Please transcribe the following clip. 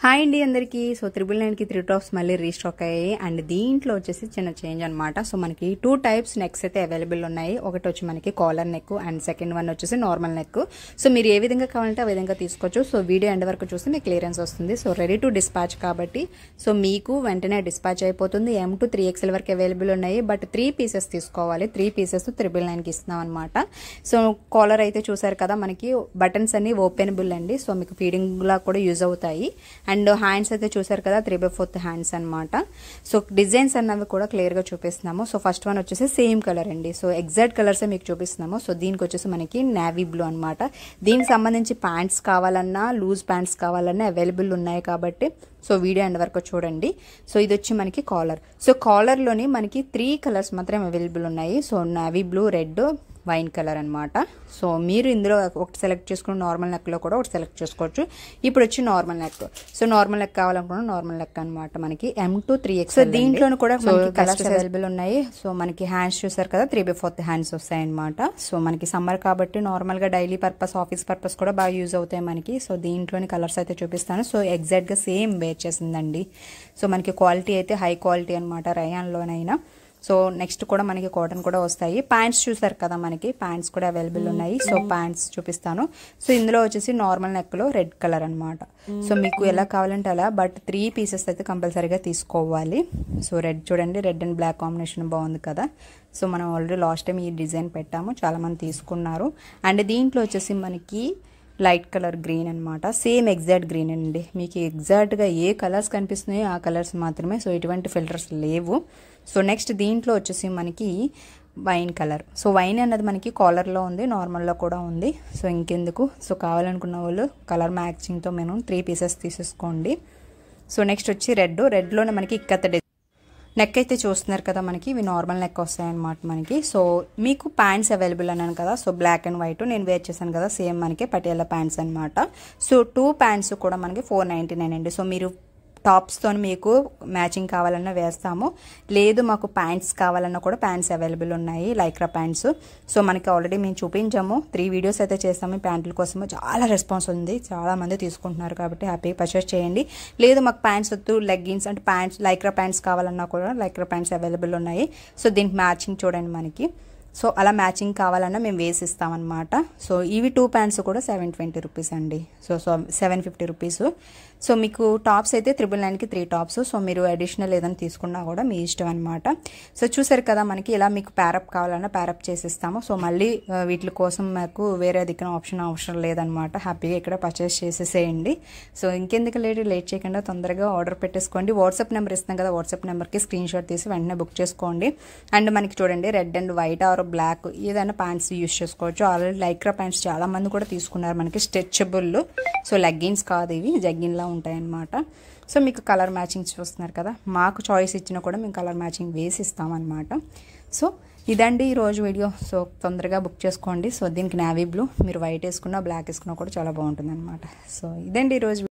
Hi అండి అందరికీ. So 999కి 3 tops మళ్ళీ రీస్టాక్ అయ్యాయి అండ్ దీంట్లో వచ్చేసి చిన్న చేంజ్ అనమాట. సో మనకి 2 టైప్స్ నెక్స్ అయితే అవైలబుల్ ఉన్నాయి. ఒకటి వచ్చి మనకి collar neck and second one వచ్చేసి నార్మల్ నెక్. సో మీరు ఏ విధంగా కావాలంటే ఆ విధంగా తీసుకోవచ్చు. సో వీడియో ఎండ్ వరకు చూస్తే మీకు క్లియరెన్స్ వస్తుంది. సో రెడీ టు డిస్పాచ్ కాబట్టి సో మీకు వెంటనే డిస్పాచ్ అయిపోతుంది. M to 3XL వరకు అవైలబుల్ ఉన్నాయి. బట్ 3 పీసెస్ తీసుకోవాలి. 3 పీసెస్ 999కి ఇస్తున్నాం అనమాట. సో కాలర్ అయితే చూసారు కదా, మనకి బటన్స్ అన్ని ఓపెనబుల్ అండి. సో మీకు ఫీడింగ్ లా కూడా యూజ్ అవుతాయి. అండ్ హ్యాండ్స్ అయితే చూసారు కదా, 3/4 హ్యాండ్స్ అనమాట. సో డిజైన్స్ అన్నవి కూడా క్లియర్ గా చూపిస్తున్నాము. సో ఫస్ట్ వన్ వచ్చేసి సేమ్ కలర్ అండి. సో ఎగ్జాక్ట్ కలర్స్ మీకు చూపిస్తున్నాము. సో దీనికి వచ్చేసి మనకి నేవీ బ్లూ అనమాట. దీనికి సంబంధించి ప్యాంట్స్ కావాలన్నా లూజ్ ప్యాంట్స్ కావాలన్నా అవైలబుల్ ఉన్నాయి కాబట్టి సో వీడియో ఎండ్ వరకు చూడండి. సో ఇది వచ్చి మనకి కాలర్. సో కాలర్ లోని మనకి 3 కలర్స్ మాత్రం అవైలబుల్ ఉన్నాయి. So navy blue, red, wine colour అనమాట. సో మీరు ఇందులో ఒకటి సెలెక్ట్ చేసుకుని నార్మల్ నెక్ లో కూడా ఒకటి సెలెక్ట్ చేసుకోవచ్చు. ఇప్పుడు వచ్చి normal neck. So normal neck కావాలనుకున్న నార్మల్ నెక్ అనమాట. మనకి M to 3XL. సో దీంట్లోనూ కూడా కలర్స్ అవైలబుల్ ఉన్నాయి. సో మనకి హ్యాండ్స్ చూసారు కదా, 3/4 హ్యాండ్స్ వస్తాయి అనమాట. సో మనకి సమ్మర్ కాబట్టి నార్మల్ గా డైలీ పర్పస్, ఆఫీస్ పర్పస్ కూడా బాగా యూజ్ అవుతాయి మనకి. సో దీంట్లోని కలర్స్ అయితే చూపిస్తాను. సో ఎగ్జాక్ట్ గా సేమ్ వేర్ చేసిందండి. సో మనకి క్వాలిటీ అయితే హై క్వాలిటీ అనమాట, రయాన్ లోనైనా. సో నెక్స్ట్ కూడా మనకి కాటన్ కూడా వస్తాయి. ప్యాంట్స్ చూసారు కదా, మనకి ప్యాంట్స్ కూడా అవైలబుల్ ఉన్నాయి. సో ప్యాంట్స్ చూపిస్తాను. సో ఇందులో వచ్చేసి నార్మల్ నెక్ లో రెడ్ కలర్ అనమాట. సో మీకు ఎలా కావాలంటే అలా, బట్ 3 పీసెస్ అయితే కంపల్సరీగా తీసుకోవాలి. సో రెడ్ చూడండి, రెడ్ అండ్ బ్లాక్ కాంబినేషన్ బాగుంది కదా. సో మనం ఆల్రెడీ లాస్ట్ టైం ఈ డిజైన్ పెట్టాము, చాలా మంది తీసుకున్నారు. అండ్ దీంట్లో వచ్చేసి మనకి లైట్ కలర్ గ్రీన్ అనమాట. సేమ్ ఎగ్జాక్ట్ గ్రీన్ అండి. మీకు ఎగ్జాక్ట్గా ఏ కలర్స్ కనిపిస్తున్నాయో ఆ కలర్స్ మాత్రమే. సో ఎటువంటి ఫిల్టర్స్ లేవు. సో నెక్స్ట్ దీంట్లో వచ్చేసి మనకి వైన్ కలర్. సో వైన్ అన్నది మనకి కాలర్లో ఉంది, నార్మల్లో కూడా ఉంది. సో ఇంకెందుకు, సో కావాలనుకున్న వాళ్ళు కలర్ మ్యాచింగ్తో మేము 3 పీసెస్ తీసేసుకోండి. సో నెక్స్ట్ వచ్చి రెడ్. రెడ్లోనే మనకి ఇక్కత నెక్ అయితే చూస్తున్నారు కదా, మనకి ఇవి నార్మల్ నెక్ వస్తాయన్నమాట మనకి. సో మీకు ప్యాంట్స్ అవైలబుల్ అన్నాను కదా, సో బ్లాక్ అండ్ వైట్ నేను వేర్ చేశాను కదా, సేమ్ మనకి పటియాలా ప్యాంట్స్ అనమాట. సో 2 ప్యాంట్స్ కూడా మనకి 499 అండి. సో మీరు టాప్స్తో మీకు మ్యాచింగ్ కావాలన్నా వేస్తాము, లేదు మాకు ప్యాంట్స్ కావాలన్నా కూడా ప్యాంట్స్ అవైలబుల్ ఉన్నాయి, లైక్రా ప్యాంట్స్. సో మనకి ఆల్రెడీ మేము చూపించాము, 3 వీడియోస్ అయితే చేస్తాము ఈ ప్యాంట్ల కోసము. చాలా రెస్పాన్స్ ఉంది, చాలా మంది తీసుకుంటున్నారు కాబట్టి హ్యాపీగా పర్చేస్ చేయండి. లేదు మాకు ప్యాంట్స్ వద్దు, లెగ్గిన్స్ అంటే ప్యాంట్స్ లైక్రా ప్యాంట్స్ కావాలన్నా కూడా లైక్రా ప్యాంట్స్ అవైలబుల్ ఉన్నాయి. సో దీనికి మ్యాచింగ్ చూడండి మనకి. సో అలా మ్యాచింగ్ కావాలన్నా మేము వేసి ఇస్తామన్నమాట. సో ఇవి 2 ప్యాంట్స్ కూడా 720 రూపీస్ అండి. So 750 rupees. సో మీకు టాప్స్ అయితే 999కి 3 టాప్స్. సో మీరు అడిషనల్ ఏదైనా తీసుకున్నా కూడా మీ ఇష్టం అనమాట. సో చూసారు కదా, మనకి ఇలా మీకు ప్యారప్ కావాలన్నా ప్యారప్ చేసిస్తాము. సో మళ్ళీ వీటి కోసం మాకు వేరే దిక్కున ఆప్షన్ అవసరం లేదనమాట. హ్యాపీగా ఇక్కడ పర్చేస్ చేసేసేయండి. సో ఇంకెందుకు లేట్ చేయకుండా తొందరగా ఆర్డర్ పెట్టేసుకోండి. వాట్సాప్ నెంబర్ ఇస్తాం కదా, వాట్సాప్ నెంబర్కి స్క్రీన్ షాట్ తీసి వెంటనే బుక్ చేసుకోండి. అండ్ మనకి చూడండి, red and white or black ఏదైనా ప్యాంట్స్ యూస్ చేసుకోవచ్చు. ఆల్రెడీ లైక్రా ప్యాంట్స్ చాలా మంది కూడా తీసుకున్నారు మనకి, స్ట్రెచబుల్. సో లెగ్గిన్స్ కాదు, ఇవి జగ్గిన్లా ఉంటాయన్నమాట. సో మీకు కలర్ మ్యాచింగ్ చూస్తున్నారు కదా, మాకు చాయిస్ ఇచ్చినా కూడా మేము కలర్ మ్యాచింగ్ వేసి ఇస్తామన్నమాట. సో ఇదండి ఈరోజు వీడియో. సో తొందరగా బుక్ చేసుకోండి. సో దీనికి నేవీ బ్లూ, మీరు వైట్ వేసుకున్నా బ్లాక్ వేసుకున్నా కూడా చాలా బాగుంటుంది అనమాట. సో ఇదండి ఈరోజు.